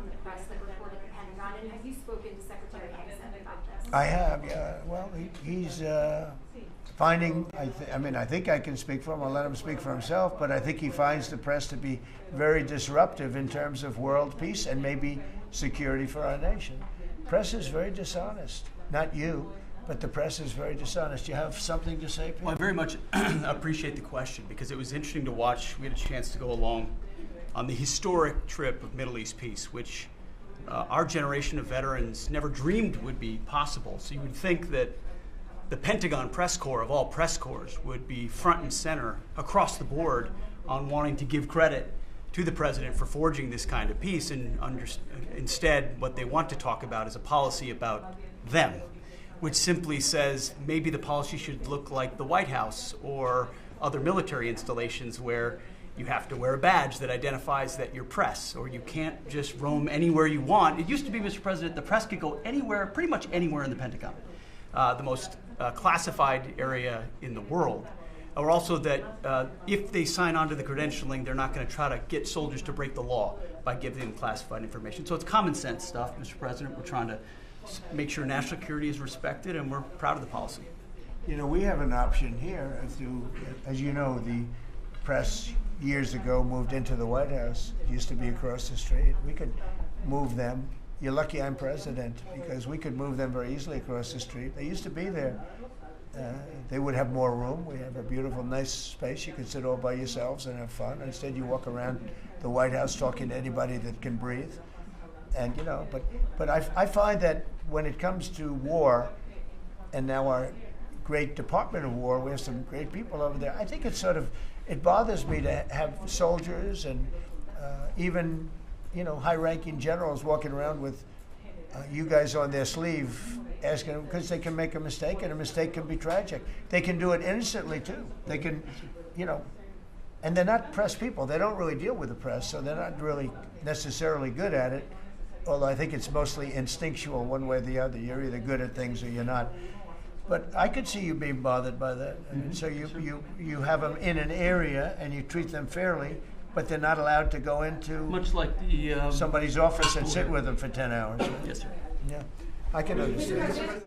from the press that reported the Pentagon, and have you spoken to Secretary Hegseth about this? I have, yeah. Well, he's finding, I think I can speak for him. I'll let him speak for himself, but I think he finds the press to be very disruptive in terms of world peace and maybe security for our nation. Press is very dishonest. Not you, but the press is very dishonest. You have something to say, Pete? Well, I very much appreciate the question because it was interesting to watch. We had a chance to go along on the historic trip of Middle East peace, which our generation of veterans never dreamed would be possible. So you would think that the Pentagon press corps of all press corps would be front and center across the board on wanting to give credit to the president for forging this kind of peace, and instead what they want to talk about is a policy about them, which simply says maybe the policy should look like the White House or other military installations where you have to wear a badge that identifies that you're press, or you can't just roam anywhere you want. It used to be, Mr. President, the press could go anywhere, pretty much anywhere in the Pentagon, the most classified area in the world. Or also that if they sign on to the credentialing, they're not going to try to get soldiers to break the law by giving them classified information. So it's common sense stuff, Mr. President. We're trying to make sure national security is respected, and we're proud of the policy. You know, we have an option here. As you know, the press years ago moved into the White House. It used to be across the street. We could move them. You're lucky I'm president, because we could move them very easily across the street. They used to be there. They would have more room. We have a beautiful, nice space. You can sit all by yourselves and have fun. Instead, you walk around the White House talking to anybody that can breathe. And but I find that when it comes to war, and now our great Department of War, we have some great people over there. I think it bothers me to have soldiers and even high-ranking generals walking around with you guys on their sleeve, asking them, because they can make a mistake, and a mistake can be tragic. They can do it innocently too. They can, and they're not press people. They don't really deal with the press, so they're not really necessarily good at it. Although I think it's mostly instinctual, one way or the other. You're either good at things or you're not. But I could see you being bothered by that. I mean, so you have them in an area and you treat them fairly, but they're not allowed to go into Much like the somebody's office and sit with them for 10 hours. Right? Yes, sir. Yeah, I can understand.